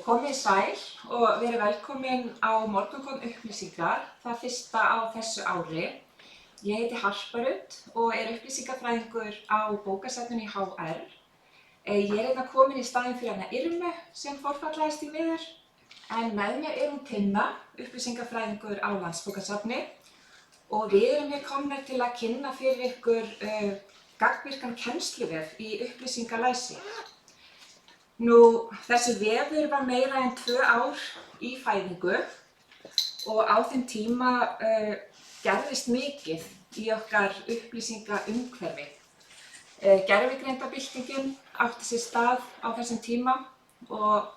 Komið sæl og verið velkomin á Morgunkón upplýsingar, það fyrsta á þessu ári. Ég heiti Harpa Rut og upplýsingafræðingur á bókasafninu í HR. Ég hérna komin í staðinn fyrir hana Irmu sem forfallaðist í miður, en með mér hún Tinna, upplýsingafræðingur á Landsbókasafni, og við erum hér komnar til að kynna fyrir ykkur gagnvirkan kennsluvef í upplýsingalæsi. Þessi vefur var meira en 2 ár í fæðingu og á þeim tíma gerðist mikið í okkar upplýsingaumhverfi. Gervigreindabyltingin átti sér stað á þessum tíma og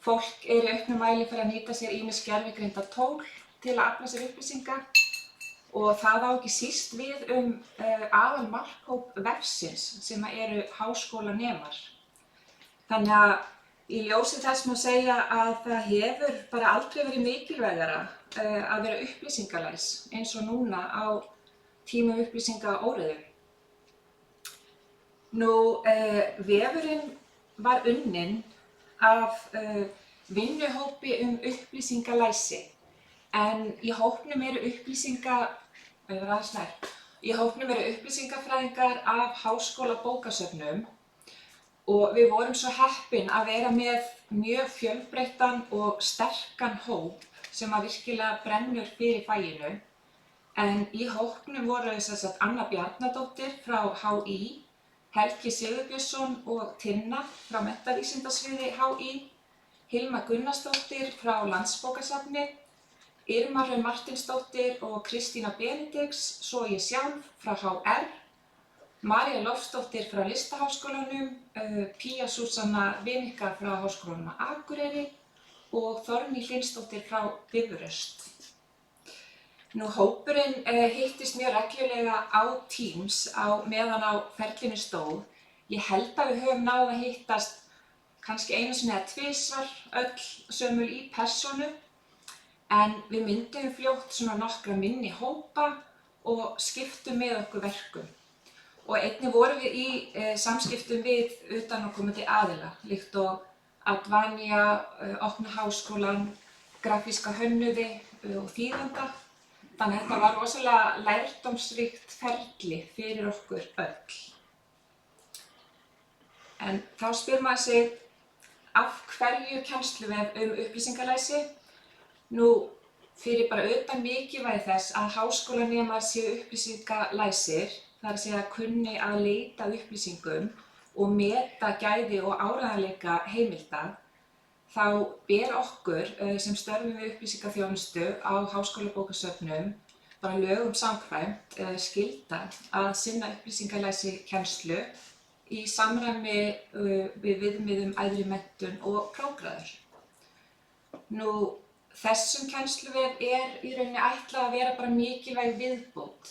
fólk í auknum mæli fyrir að nýta sér ýmis gervigreindatól til að afla sér upplýsinga, og það á ekki síst við aðalmarkhóp vefsins sem eru háskólanemar. Þannig að í ljósi þess má segja að það hefur bara aldrei verið mikilvægara að vera upplýsingalæs eins og núna á tímum upplýsingaóreiðu. Vefurinn var unnin af vinnuhópi upplýsingalæsi, en í hópnum eru upplýsingafræðingar af háskólabókasöfnum. Og við vorum svo heppin að vera með mjög fjölbreyttan og sterkan hóp sem að virkilega brennur fyrir faginu. En í hópnum voru Anna Bjarnadóttir frá HÍ, Helgi Sigurbjörnsson og Tinna frá menntavísindasviði HÍ, Hilma Gunnarsdóttir frá Landsbókasafni, Irma Hrönn Marteinsdóttir og Kristína Benedikts, svo ég sjálf frá HR, María Lofsdóttir frá Listaháskólanum, Pía Súsanna Vinika frá Háskólanum á Akureyri og Þórný Hlynsdóttir frá Bifröst. Hópurinn hittist mjög reglulega á Teams meðan á ferlinu stóð. Ég held að við höfum náð að hittast kannski einu sinni eða tvisvar öll sömul í persónu, en við myndum fljótt nokkra minni hópa og skiptum með okkur verkum. Og einnig vorum við í samskiptum við utanaðkomandi aðila, líkt og Advania, Opna Háskólann, grafíska hönnuði og þýðanda. Þannig að þetta var rosalega lærdómsríkt ferli fyrir okkur öll. En þá spyr maður sig, af hverju kennsluvef upplýsingalæsi? Fyrir bara utan mikilvægi þess að háskólanemar séu upplýsingalæsir, það er að segja kunni að leita að upplýsingum og meta gæði og áreiðanleika heimilda, þá ber okkur sem störfum við upplýsingaþjónustu á háskólabókasöfnum bara lögum samkvæmt skylda að sinna upplýsingalæsi kennslu í samræmi við viðmiðum æðri menntun og prófgráður. Þessum kennsluvef í rauninni ætlað að vera bara mikilvæg viðbót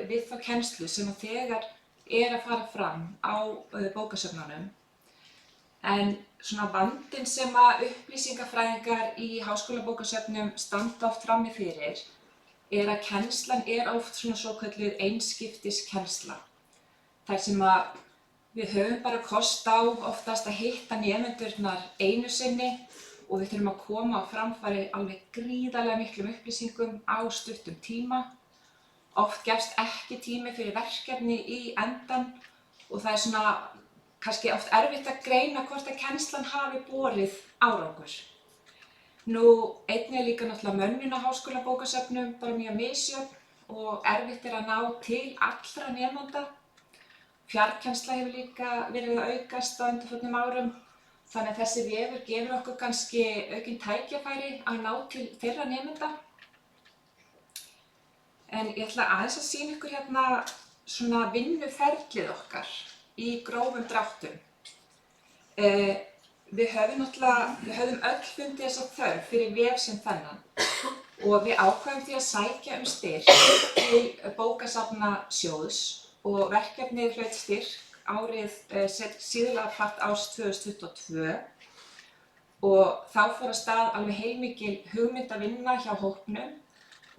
við þá kennslu sem þegar að fara fram á bókasöfnunum. En vandinn sem að upplýsingafræðingar í háskólabókasöfnum standa oft frammi fyrir að kennslan oft svokölluð einskiptiskennsla. Þar sem að við höfum bara kost á oftast að hitta nemendurnar einu sinni og við þurfum að koma á framfæri alveg gríðarlega miklum upplýsingum á stuttum tíma. Oft gefst ekki tími fyrir verkefni í endan og það kannski oft erfitt að greina hvort að kennslan hafi borið árangur. Einnig líka náttúrulega mönnun á háskólabókasöfnum bara mjög misjöfn og erfitt að ná til allra nemenda. Fjarkennsla hefur líka verið að aukast á undanförnum árum. Þannig að þessi vefur gefur okkur kannski aukin tækifæri að ná til þeirra nemenda. En ég ætla aðeins að sýna ykkur hérna vinnuferlið okkar í grófum dráttum. Við höfum öll fundið þessa þörf fyrir vef sem þennan og við ákváðum því að sækja styrk til bókasafnasjóðs og verkefnið hlaut styrk árið síðla part árs 2022 og þá fór af stað alveg heilmikil hugmyndavinna hjá hópnum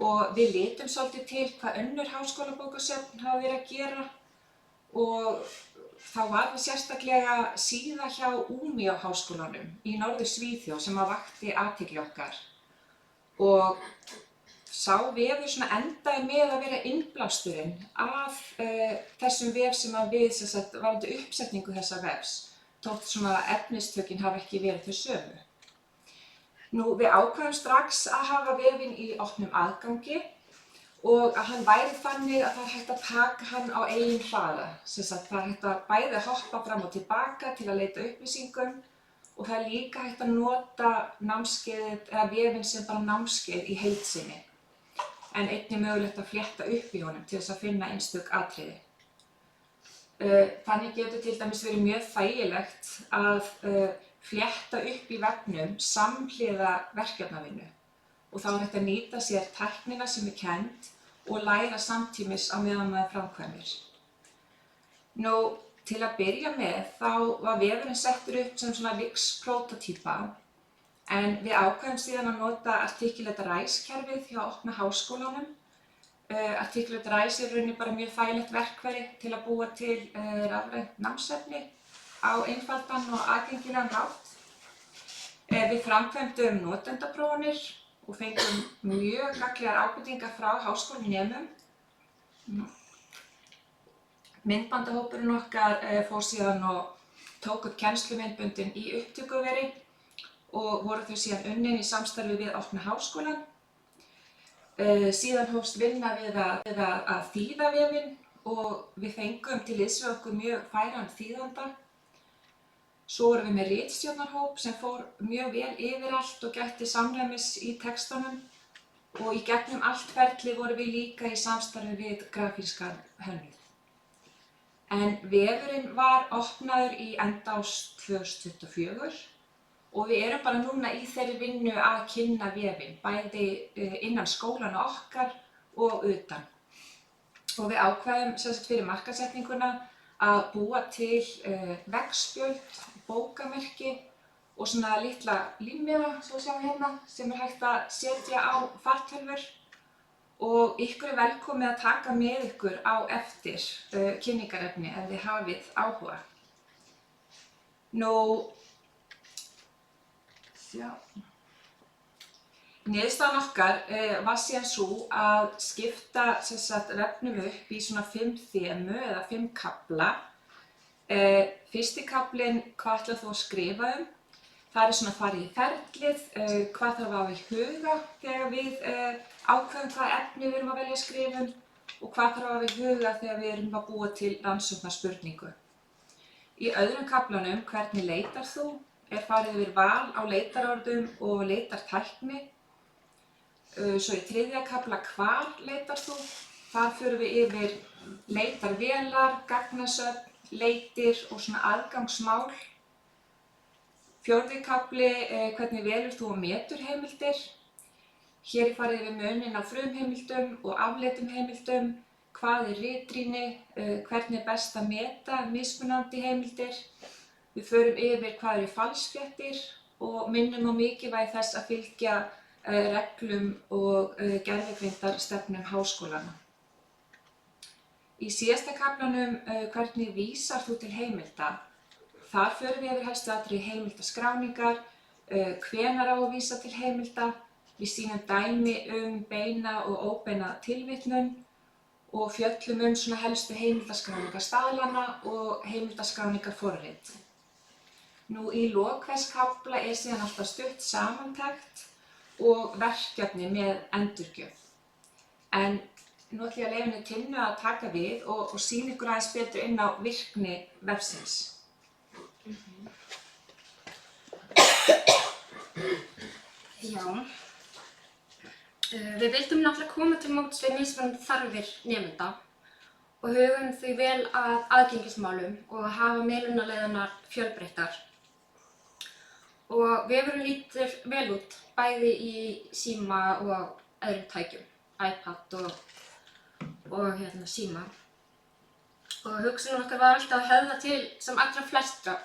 og við litum svolítið til hvað önnur háskólabókasöfn hafa verið að gera og þá var það sérstaklega síða hjá Umeå-háskólanum í Norður Svíþjóð sem vakti athygli okkar. Og sá vefur svona endaði með að vera innblásturinn af þessum vef sem að við varandi uppsetningu þessa vefs, þótt svona efnistökin hafa ekki verið þau sömu. Nú, við ákváðum strax að hafa vefinn í opnum aðgangi og að hann væri þannig að það er hægt að taka hann á eigin hraða. Það er hægt að bæði hoppa fram og tilbaka til að leita upplýsingum og það er líka hægt að nota námskeiðið eða vefinn sem bara námskeið í heild sinni. En einnig mögulegt að flétta upp í honum til þess að finna einstök atriði. Þannig getur til dæmis verið mjög þægilegt að flétta upp í vefnum samhliða verkefnavinnu og þá er hægt að nýta sér tæknina sem er kennd og læra samtímis á meðan maður framkvæmir. Nú, til að byrja með þá var vefurinn settur upp sem svona Wix-prótótýpa en við ákváðum síðan að nota Articulate Rise-kerfið hjá Opna Háskólanum. Articulate Rise er í rauninni bara mjög þægilegt verkfæri til að búa til rafrænt námsefni á einfaldan og aðgengilegan hátt. Við framkvæmdum notendaprófanir og fengum mjög gagnlegar ábendingar frá háskólanemum. Myndbandahópurinn okkar fór síðan og tók upp kennslumyndböndin í upptökuveri og voru þau síðan unnin í samstarfi við Opna Háskólann. Síðan hófst vinna við að þýða vefinn og við fengum til liðs við okkur mjög færan þýðanda. Svo vorum við með ritstjórnarhóp sem fór mjög vel yfir allt og gætti samræmis í textunum og í gegnum allt ferli vorum við líka í samstarfi við grafískan hönnuð. En vefurinn var opnaður í enda árs 2024 og við erum bara núna í þeirri vinnu að kynna vefinn, bæði innan skólana okkar og utan. Og við ákveðum fyrir markaðssetninguna að búa til veggspjöld, bókamerki og svona litla límmiða, svo sjáum við hérna, sem er hægt að setja á fartölvur og ykkur er velkomið að taka með ykkur á eftir kynningarefni ef þið hafið áhuga. Nú, niðurstaðan okkar var síðan svo að skipta vefnum upp í svona 5 þemu eða 5 kafla. Fyrsti kaflinn, hvað ætlar þú að skrifa um? Það er svona farið í ferlið, hvað þarf að hafa í huga þegar við ákveðum hvaða efni við erum að velja að skrifa um og hvað þarf að hafa í huga þegar við erum að búa til rannsóknarspurningu. Í öðrum kaflanum, hvernig leitar þú? Er farið yfir val á leitarorðum og leitartækni. Svo í þriðja kafla, hvar leitar þú? Þar förum við yfir leitarvélar, gagnasöfn, leitir og svona aðgangsmál. Fjórði kafli, hvernig velur þú og metur heimildir. Hér er farið yfir muninn á frumheimildum og afleiddum heimildum, hvað er ritrýni, hvernig er best að meta mismunandi heimildir. Við förum yfir hvað eru falsfréttir og minnum á mikilvægi þess að fylgja reglum og gervigreindastefnum háskólanna. Í síðasta kaflanum, hvernig vísar þú til heimilda? Þar förum við yfir helstu atriði heimildaskráningar, hvenær á að vísa til heimilda, við sýnum dæmi beina og óbeina tilvitnun og fjöllum svona helstu heimildaskráningarstaðlana og heimildaskráningarforrit. Nú, í lok hvers kafla er síðan alltaf stutt samantekt og verkefni með endurgjöf. En nú ætlum ég að leyfa henni Tinnu að taka við og sýna ykkur aðeins betur inn á virkni vefsins. Já, við vildum náttúrulega koma til móts við mismunandi þarfir nemenda og hugum því vel að aðgengismálum og hafa miðlunarleiðirnar fjölbreyttar. Og vefurinn lítur vel út, bæði í síma og öðrum tækjum, iPad og síma. Og hugsunin okkar var alltaf að höfða til sem allra flestra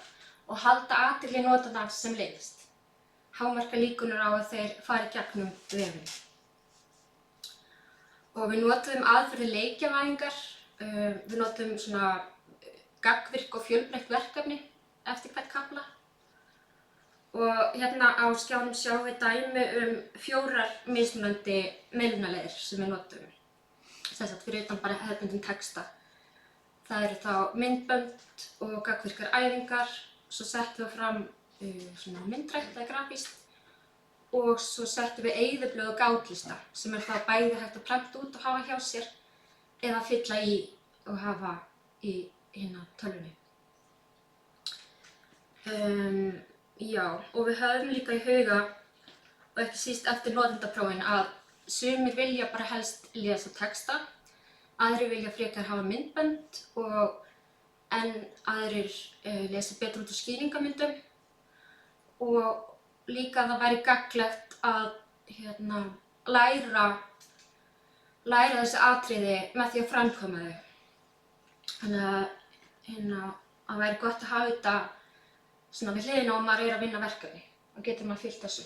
og halda athygli notandans sem lengst. Hámarka líkurnar á að þeir fari gegnum vefinn. Og við notuðum aðferðir leikjavæðingar, við notuðum svona gagnvirk og fjölbreytt verkefni eftir hvern kafla. Og hérna á skjánum sjáum við dæmi 4 mismunandi miðlunarleiðir sem við notum. Þess að fyrir utan bara hefðbundinn texta. Það eru þá myndbönd og gagnvirkar æfingar, svo settum við fram svona myndrænt eða grafískt og svo settum við eyðublöð og gátlista sem þá bæði hægt að prenta út og hafa hjá sér eða fylla í og hafa í tölvunni. Já, og við höfum líka í huga, og ekki síst eftir notendaprófin, að sumir vilja bara helst lesa texta, aðrir vilja frekar hafa myndbönd en aðrir lesa betur út úr skýringarmyndum og líka það væri gagnlegt að læra þessi atriði með því að framkvæma þau. Þannig að það væri gott að hafa þetta svona við hliðina og maður að vinna verkefni og getur maður fylgt þessu.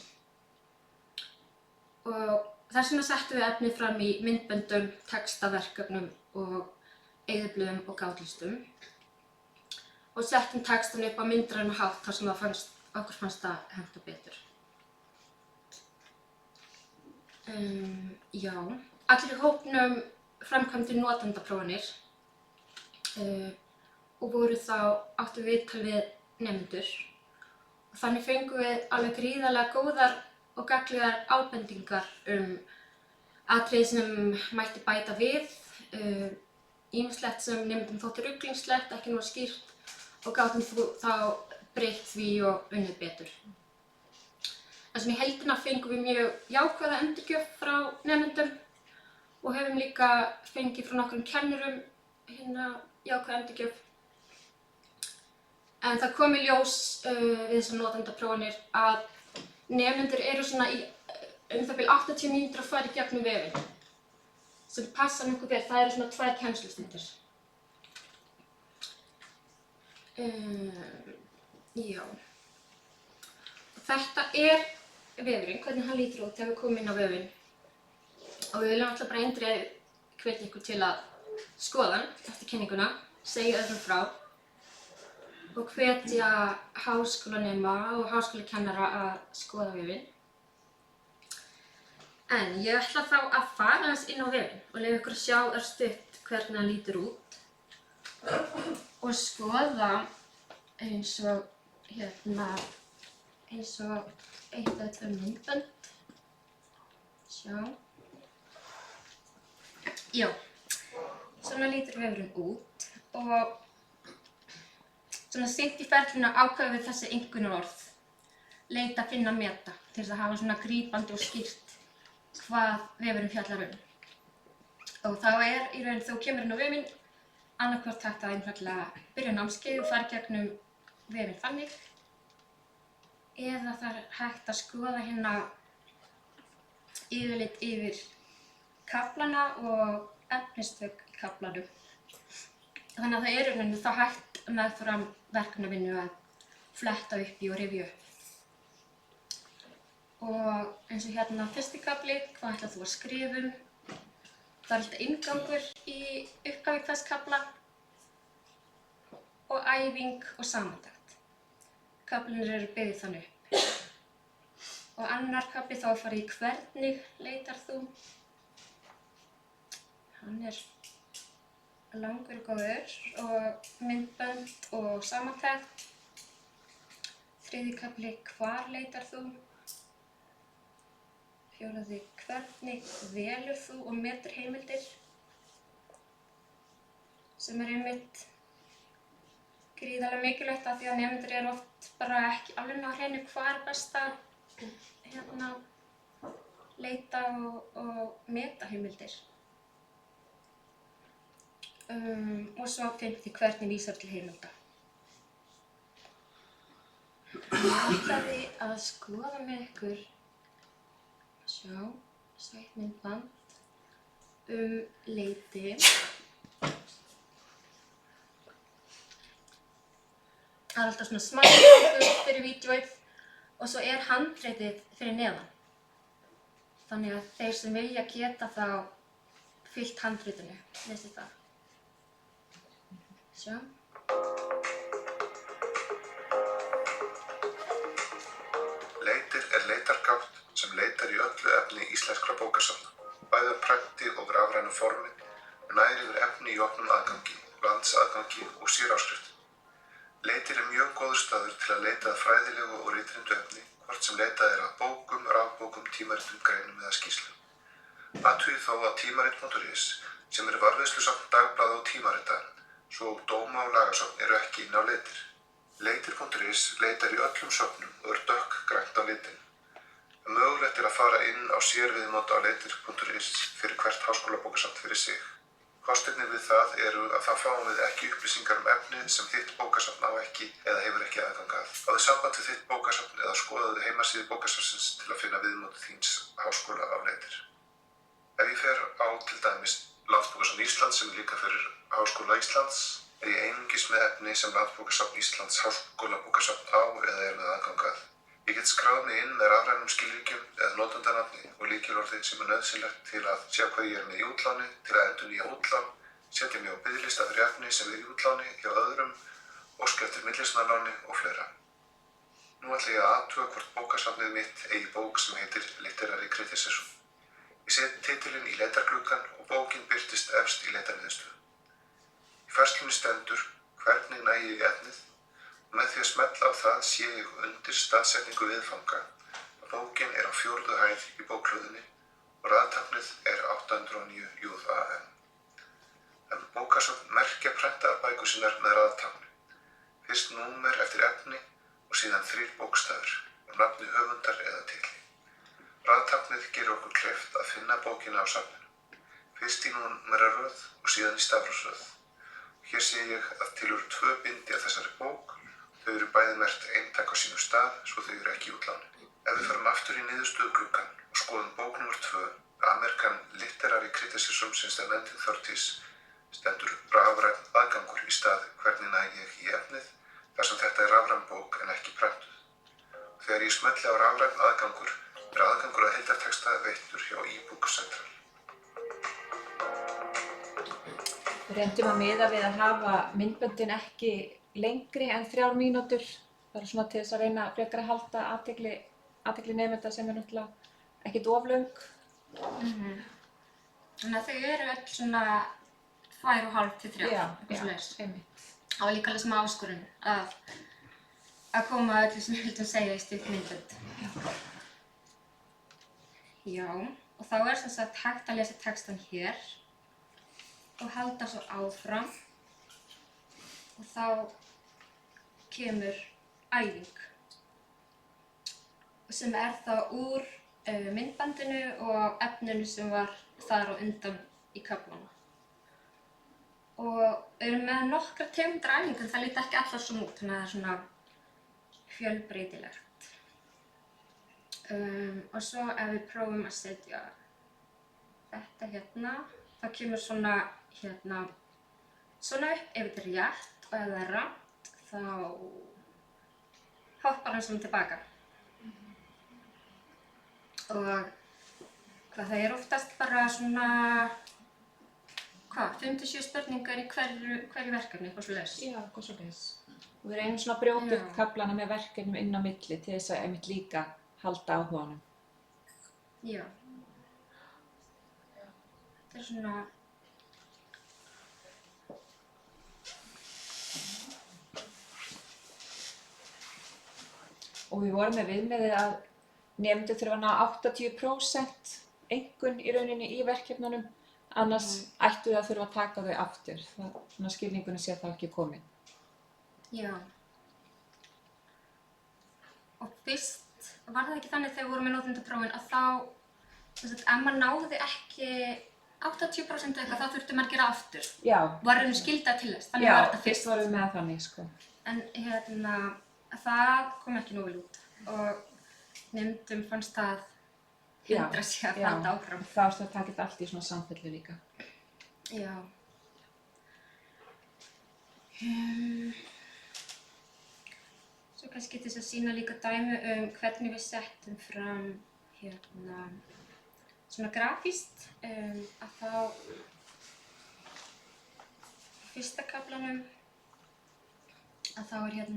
Og þess vegna settum við efnið fram í myndböndum, textaverkefnum og eyðublöðum og gátlistum og settum textan upp á myndrænan hátt þar sem okkur fannst það henta betur. Já, allir í hópnum framkvæmdu notendaprófanir og áttu viðtal við nemendur og þannig fengum við alveg gríðarlega góðar og gagnlegar ábendingar atriði sem mætti bæta við, ýmislegt sem nemendum þótti ruglingslegt, ekki nógu skýrt og gátum þá breytt því og unnið betur. Þess vegna í heildina fengum við mjög jákvæða endurgjöf frá nemendum og höfum líka fengið frá nokkrum kennurum jákvæða endurgjöf. En það kom í ljós við þessar notendaprófanir að nemendur eru svona í það bil 80 mínútur að fara í gegnum vefinn sem passar nokkuð vel, það eru svona 2 kennslustundir. Já. Þetta er vefurinn, hvernig hann lítur út þegar við komum inn á vefinn og við viljum alltaf bara eindregið hvetja ykkur til að skoða hann eftir kynninguna, segja öðrum frá og hvetja háskólanema og háskólakennara að skoða vefinn. En ég ætla þá að fara aðeins inn á vefinn og leyfa ykkur að sjá örstutt hvernig hann lítur út og skoða eins og eitt eða 2 myndbönd. Sjá. Já, svona lítur vefurinn út og svona seint í ferlinu ákveðum við þessi einkunnarorð, leita, finna, meta, til þess að hafa svona grípandi og skýrt hvað vefurinn fjallar Og þá í raun þú kemur inn á vefinn, annaðhvort hægt að einfaldlega byrja námskeið og fara gegnum vefinn þannig, eða það hægt að skoða yfirlit yfir kaflana og efnistök í kaflanum. Þannig að það í raun þá hægt meðfram verkefnavinnu að fletta upp í og rifja upp. Og eins og fyrsti kafli, hvað ætlar þú að skrifa Það er alltaf inngangur í upphafi hvers kafla og æfing og samantekt. Kaflarnir eru byggðir þannig upp. Og annar kafli þá að fara í hvernig leitar þú. Hann langur og góður og myndbönd og samantekt. Þriðji kafli hvar leitar þú. Fjóraði hvernig velur þú og metur heimildir, sem einmitt gríðarlega mikilvægt af því að nemendur eru oft bara ekki alveg á hreinu hvað best að leita og meta heimildir. Og svo fimmti hvernig vísar til heimilda. Ég ætlaði að skoða með ykkur sveitt myndband leiti. Það er alltaf svona smæðið fyrir vídeóið og svo er handritið fyrir neðan. Þannig að þeir sem vilja geta þá fylgt handritinu, lesið það. Sjá. efni íslenskra bókasafna, bæði prenti og rafrænu formi, nær yfir efni í opnum aðgangi, landsaðgangi og séráskrift. Leitir mjög góður staður til að leita að fræðilegu og ritrændu efni, hvort sem leitað að bókum, rafbókum, tímaritum, greinum eða skýrslum. Athugið þó að tímarit.is, sem varðveislusafn dagblaða og tímarita, svo dóma og lagasafn eru ekki inn á leitir. Leitir.is leitar í öllum söfnum og dökkgrænt á litin. Mögulegt að fara inn á sérviðmót á leitir.is fyrir hvert háskólabókasafn fyrir sig. Kostirnir við það eru að þá fáum við ekki upplýsingar efnið sem þitt bókasafn á ekki eða hefur ekki aðgang að. Hafðu samband við þitt bókasafn eða skoðaðu heimasíðu bókasafnsins til að finna viðmót þíns háskóla á leitir. Ef ég fer á til dæmis Landsbókasafn Íslands sem líka fyrir Háskóla Íslands, ég einungis með efni sem Landsbókasafn Íslands háskólabókasafn á eða með aðgang að. Ég get skráð mig inn með rafrænum skilríkjum eða notendanafni og lykilorði sem nauðsynlegt til að sjá hvað ég með í útláni, til að endurnýja útlán, setja mig á biðlista fyrir efni sem í útláni hjá öðrum, óska eftir millismannaláni og fleira. Nú ætla ég að athuga hvort bókasafnið mitt eigi bók sem heitir Literary Criticism. Ég set titilinn í leitargluggann og bókin birtist efst í leitarniðurstöðu. Í færslunni stendur hvernig næ ég í efnið og með því að smella á það sé ég undir staðsetningu viðfanga að bókin á 4. hæð í bókhlöðunni og raðtáknið 809 JAM. En bókasafn merkja prentaðar bækur sínar með raðtákni. Fyrst númer eftir efni og síðan 3 bókstafir nafni höfundar eða titli. Raðtáknið gerir okkur kleift að finna bókina á safninu. Fyrst í númeraröð og síðan í stafrófsröð. Hér sé ég að til eru 2 bindi af þessari bók. Þau eru bæði merkt eintak á sínum stað, svo þau eru ekki í útláni. Ef við förum aftur í niðurstöðugluggann og skoðum bók nr. 2, American Literary Criticism since the 1930s, stendur rafrænn aðgangur í stað hvernig næ ég í efnið, þar sem þetta rafræn bók en ekki prentuð. Þegar ég smelli á rafrænn aðgangur, aðgangur að heildartexta veittur hjá eBook Central. Við reyndum að miða við að hafa myndböndin ekki lengri en 3 mínútur, bara svona til þess að reyna frekar að halda athygli nemenda sem náttúrulega ekkert of löng. Þannig að þau eru öll svona 2,5 til 3, Já, einmitt. Það var líka alveg sem áskorun að koma öllu sem við vildum segja í stutt myndbönd. Já, og þá sem sagt hægt að lesa textan hér og halda svo áfram og þá kemur æfing sem þá úr myndbandinu og efninu sem var þar á undan í kaflana. Og eru með nokkrar tegundir æfingar, það líta ekki allar svona út, þannig að það er svona fjölbreytilegt. Og svo ef við prófum að setja þetta hérna, þá kemur svona svona upp ef þetta er rétt og ef það er rangt þá hoppar hann svona tilbaka. Og það er oftast bara svona 5-7 spurningar í hverju verkefni, eitthvað svoleiðis. Já, eitthvað svoleiðis. Og við reynum svona að brjóta upp kaflana með verkefnum inn á milli til þess að einmitt líka halda áhuganum. Já. Þetta er svona og við vorum með viðmiðið að nemendur þurfa að ná 80% einkunn í rauninni í verkefnunum, annars ættu þau að þurfa að taka þau aftur. Svona skilningunni sé það ekki komin. Já. Og fyrst var það ekki þannig þegar við vorum með notendaprófin að þá, ef maður náði ekki 80% eitthvað, þá þurfti maður að gera aftur. Já. Var skylda til þess, þannig var þetta fyrst vorum við með þannig, sko. En það kom ekki nógu vel út og nemendum fannst það hindra sig að halda áfram. Já, það takit allt í svona samfellu líka. Já. Svo kannski til þess að sýna líka dæmi hvernig við settum fram svona grafískt, að þá í fyrsta kaflanum að þá er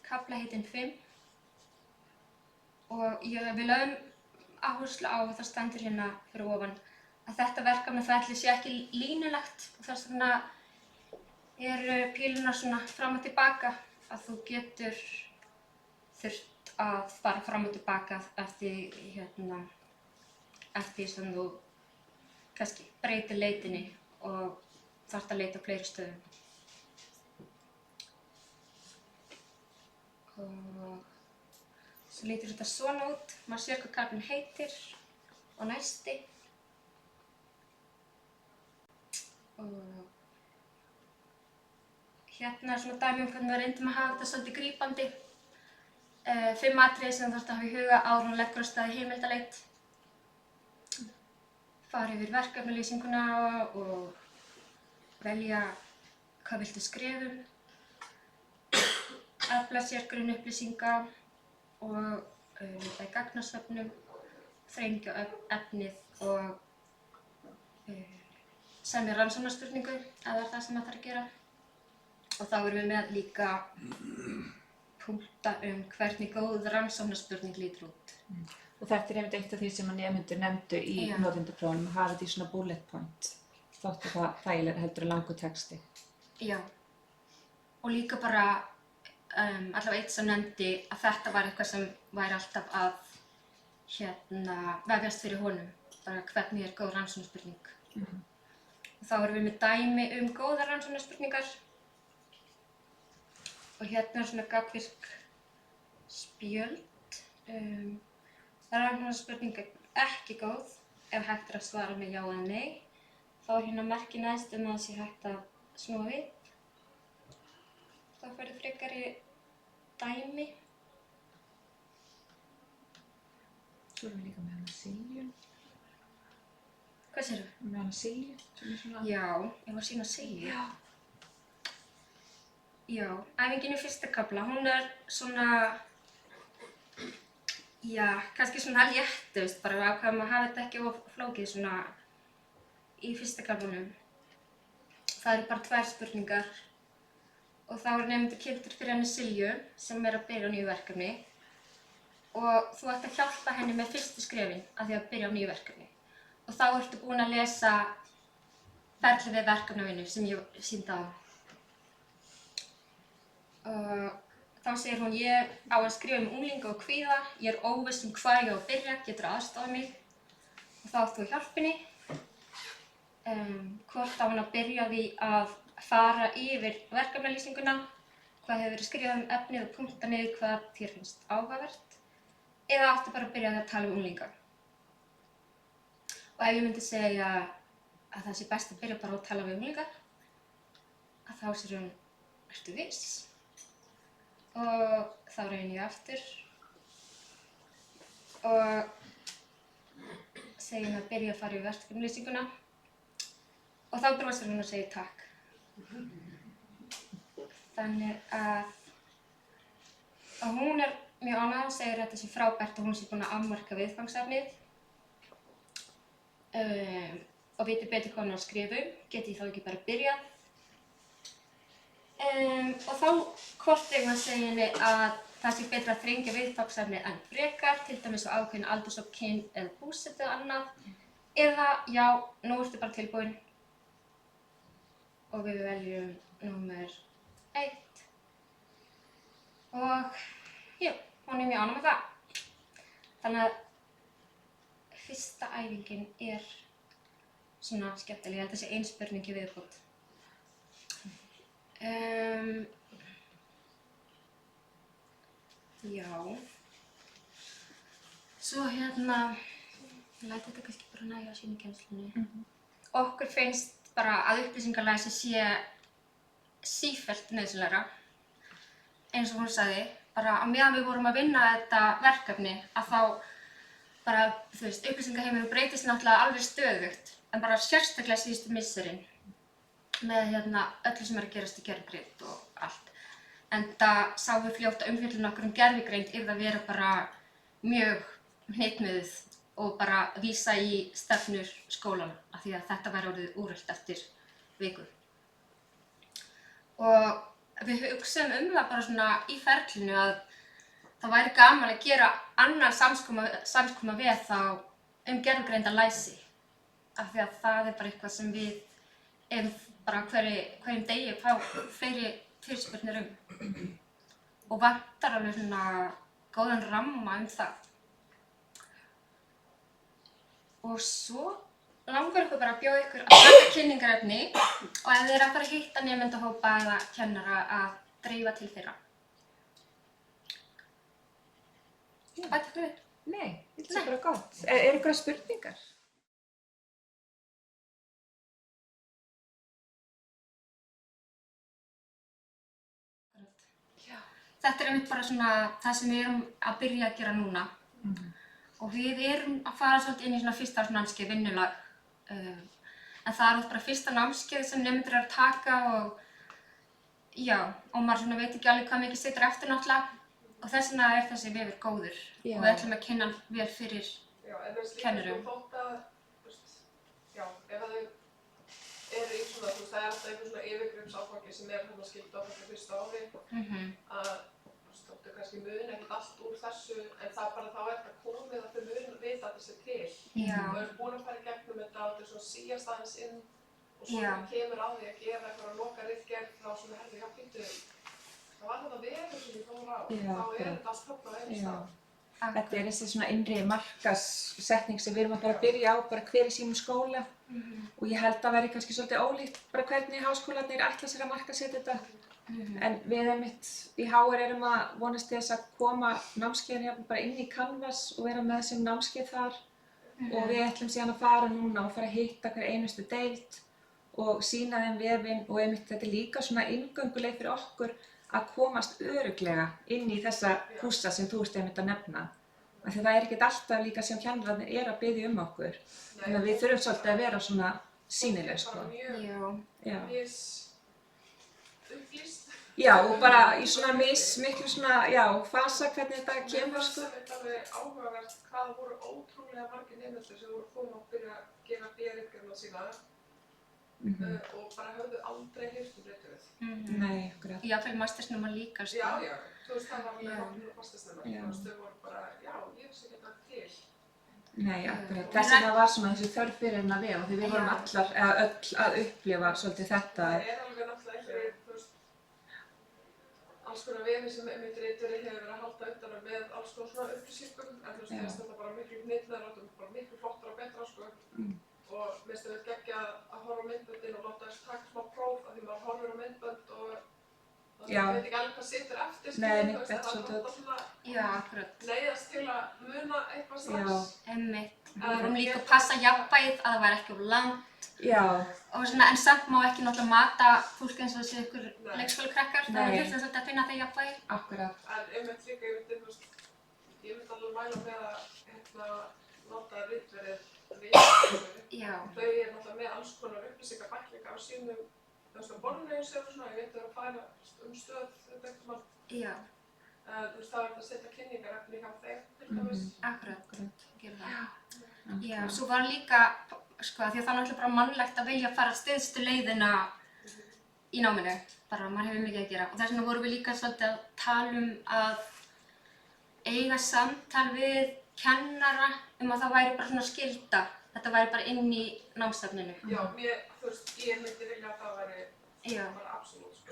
kaflaheitin 5 og við lögum áherslu á, og það stendur hérna fyrir ofan, að þetta verkefnaferli sé ekki línulegt og þess vegna eru pílurnar svona fram og tilbaka, að þú getur þurft að fara fram og tilbaka eftir sem þú kannski breytir leitinni og þarft að leita á fleiri stöðum. Og svo lítur þetta svona út, maður sér hvað kaflinn heitir og næsti. Og hérna er svona dæmi hvernig við reyndum að hafa þetta svolítið grípandi. 5 atriði sem þú þarft að hafa í huga áður en þú leggur af stað í heimildaleit. Fara yfir verkefnalýsinguna og velja hvað viltu skrifa um. Afla sér grunnupplýsinga og leita í gagnasöfnum, þrengja efnið og semja rannsóknarspurningu ef það er það sem það þarf að gera. Og þá erum við með líka punkta hvernig góð rannsóknarspurning lítur út. Og þetta er einmitt eitt af því sem að nemendur nefndu í notendaprófunum, að hafa þetta í svona bullet point. Þótti það þægilega heldur en langur texti. Já. Og líka bara allavega eitt sem nefndi að þetta var eitthvað sem væri alltaf að vefjast fyrir honum. Bara hvernig er góð rannsóknarspurning. Og þá erum við með dæmi góðar rannsóknarspurningar. Og hérna er svona gagnvirk spjöld. Rannsóknarspurning er ekki góð ef hægt er að svara með já eða nei. Þá er hérna merki neðst að það sé hægt að snúa við. Þá færðu frekari dæmi. Svo erum við líka með hana Silju. Hvað sérðu? Með hana Silju, sem er svona... Já, ég var að sýna Silju. Já, æfingin í fyrsta kafla, hún er svona... Já, kannski svona léttust, bara við ákveðum að hafa þetta ekki of flókið svona í fyrsta kaflanum. Það eru bara 2 spurningar. Og þá er nemendur kynntur fyrir henni Silju sem er að byrja á nýju verkefni. Og þú ætti að hjálpa henni með fyrstu skrefin af því að byrja á nýju verkefni. Og þá ertu búin að lesa ferlið við verkefnavinnu sem ég sýndi á. Og þá segir hún, ég á að skrifa unglinga og kvíða, ég er óviss hvar ég á að byrja, getur aðstoða mig. Og þá átt þú að hjálpa henni. Hvort á hún að byrja því að fara yfir verkefnalýsinguna, hvað hefur verið skrifað efnið og punkta niður hvað þér finnst áhugavert, eða áttu bara að byrja að tala unglinga. Og ef ég myndi segja að það sé best að byrja bara að tala við unglinga, að þá segir hún, ertu viss? Og þá reyni ég aftur og segi henni að byrja að fara yfir verkefnalýsinguna og þá brosir hún og segir takk. Þannig að hún er mjög ánægð og segir að þetta sé frábært og hún sé búin að afmarka viðfangsefnið og viti betur hvað hún á að skrifa geti þá ekki bara byrjað. Og þá hvort eigum að segja henni að það sé betra að þrengja viðfangsefnið en frekar, til dæmis á ákveðin aldurshóp, kyn eða búsetu eða annað, eða já, nú ertu bara tilbúin. Og við veljum númer 1. Og já, hún er mjög ánægð með það. Þannig að fyrsta æfingin er svona skemmtileg, ég held að það sé ein spurning í viðbót. Já. Svo ég læt þetta kannski bara nægja á sýnikennslunni. Okkur finnst bara að upplýsingalæsi sé sífellt nauðsynlegra. Eins og hún sagði, bara á meðan við vorum að vinna þetta verkefni að þá bara, þú veist, upplýsingaheimurinn breytist náttúrulega alveg stöðugt, en bara sérstaklega síðustu misserin með öllu sem er að gerast í gervigreind og allt. Enda sáum við fljótt að umfjöllun okkar gervigreind yrði að vera bara mjög hnitmiðuð og bara vísa í stefnur skólana af því að þetta væri orðið úrelt eftir viku. Og við hugsaum það bara svona í ferlinu að það væri gaman að gera annan samskoma við þá gervigreinda læsi. Af því að það bara eitthvað sem við erum bara hverjum degi fá fleiri fyrirspurnir og vantar alveg svona góðan ramma það. Og svo langar ykkur bara að bjóða ykkur að taka kynningarefni og ef þið eru að fara að hitta nemendahópa eða kennara að dreifa til þeirra. Bæta ykkur við? Nei, þetta er bara gott. Er ykkur spurningar? Þetta er einmitt bara svona það sem við erum að byrja að gera núna. Og við erum að fara svolítið inn í svona fyrsta árs námskeið, vinnulag. En það er oft bara fyrsta námskeið sem nemendur eru að taka og maður svona veit ekki alveg hvað mikið situr eftir náttúrulega. Og þess vegna er þessi vefur góður og við ætlum að kynna hann vel fyrir kennurum. Ef þau eru í svona, það er alltaf einhver svona yfirgripsáfangi sem er hérna skipt á þetta fyrsta ári. Að þau kannski muni ekkert allt úr þessu, en það bara þá er þetta komið að þau muni vita að þessi til. Og eru búin að fara í gegnum þetta og þetta er svona síast aðeins inn og svo kemur á því að gera eitthvað loka ritgerð þá svona herðu, býttu, það var þetta vefur sem ég fór á, þá er þetta allt þarna á einu stað. Þetta er þessi svona innri markaðssetning sem við erum að byrja á bara hver í sínum skóla og ég held að veri kannski svolítið ólíkt bara hvernig háskólarnir ætla sér að markaðssetja þetta. En við einmitt í HR erum að vonast til þess að koma námskeiðin bara inn í Canvas og vera með sem námskeið þar og við ætlum síðan að fara núna og fara að hitta hver einustu deild og sýna þeim vefinn og einmitt þetta er líka svona inngönguleið fyrir okkur að komast örugglega inn í þessa kúrsa sem þú ert einmitt að nefna. Af því það er ekkert alltaf líka sem kennararnir eru að biðja okkur. Þannig að við þurfum svolítið að vera svona sýnileg sko. Mjög upplýst. Já, og bara í svona miklu svona, fasa hvernig þetta kemur sko. Mér fannst það alveg áhugavert hvað voru ótrúlega margir nemendur sem voru komið að byrja að gera BR-ritgerðina sína og bara höfðu aldrei heyrt rithöfuð. Nei, akkurat. Jafnvel mastersnema líka sko. Já, þú veist það var alveg náttúrulega mastersnema. Þú veist þau voru bara, ég vissi ekki þetta til. Nei, akkurat. Þess vegna var svona þessi þörf fyrir hennar vef og því við vorum öll að upplifa svolítið þetta. Það er alveg náttúrulega einhverjir, þú veist, alls konar vefi sem ritari hefur verið að halda utan með alls konar svona upplýsingum, en þú veist þetta bara miklu hnitlegra og bara miklu flottara og betra sko. Og mér finnst það geggja að horfa á myndböndin og láta þess taka smá próf af því maður horfir á myndbönd og það veit ekki alveg hvað situr eftir Nei, þetta er svolítið akkurat leiðast til að muna eitthvað strax. Einmitt. Við vorum líka að passa jafnvægið að það væri ekki of langt. Og svona, en samt má ekki náttúrulega mata fólk eins og þessi ykkur leikskólakrakkar. Það þurfti svolítið að finna það jafnvægi. Akkurat. En einmitt líka, ég myndi alveg mæla með að nota ritverið þau eru náttúrulega með alls konar upplýsingabæklinga á sínum borðinu og svona, ég veit að það er að færa stöð þetta eitthvað mann. Þú veist, það er að setja kynningarefni hjá þeim, til dæmis. Akkurat, gera það. Já, svo var líka, sko, því að það er náttúrulega bara mannlegt að vilja fara styðstu leiðina í náminu, bara maður hefur mikið að gera. Og þess vegna vorum við líka svolítið að tala að eiga samtal við kennara að það væri bara svona skylda. Þetta væri bara inn í námsstefninu. Já, þú veist, ég myndi vilja að það væri bara absolutt sko.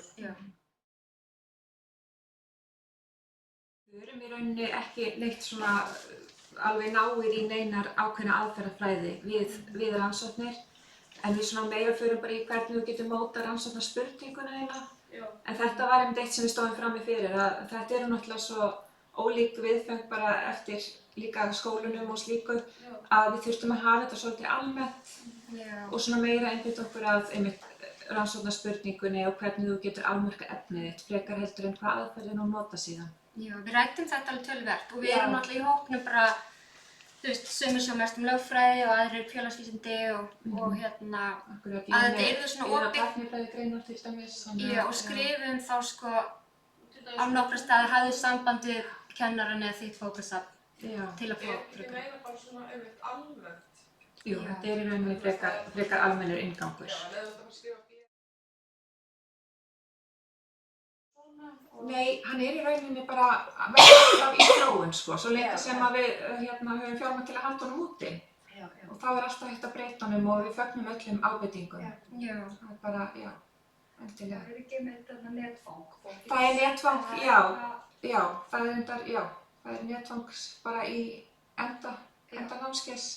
Við erum í rauninni ekki neitt svona alveg náið í neinar ákveðna aðferðafræði við rannsóknir en við svona meira förum bara í hvernig við getum mótað rannsóknarspurninguna hérna. En þetta var einmitt eitt sem við stóðum frammi fyrir að þetta eru náttúrulega svo ólík viðföng bara eftir líka skólunum og slíku að við þurftum að hafa þetta svolítið almennt og svona meira einbytta okkur að einmitt rannsóknarspurningunni og hvernig þú getur afmarkað efnið þitt frekar heldur en hvað aðferðin þú nota síðan. Já, við ræddum þetta alveg töluvert og við erum náttúrulega í hópnum bara, þú veist, sumir sjá mest lögfræði og aðrir félagsvísindi og hérna að þetta yrði svona opið. Tæknifræðigreinar til dæmis. Já, og skrifum þá sko á nokkra staði hafðu samband við kennarann eða þitt bókasafn til að fá Ég meina bara svona einmitt almennt. Jú, þetta er í rauninni frekar almennur inngangur. Já, en ef þú ert að skrifa núna? Nei, hann er í rauninni bara að vera alltaf í þróun sko, svo lengi sem að við höfum fjármagn til að halda honum úti. Já. Og þá er alltaf hægt að breyta honum og við fögnum öllum ábendingum. Já. Það er bara, já, endilega. Það er ekki með þetta netfang. Það er netfang, já, það er endar, já, það er netfangs bara í enda námskeiðs.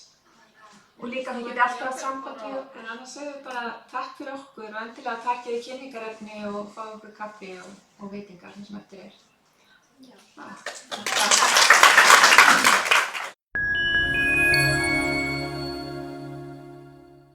Og líka þið getið alltaf haft samband við okkur, en annars segjum við bara takk fyrir okkur og endilega takkið í kynningarefni og fá okkur kaffi og veitingar sem eftir er. Já. Takk.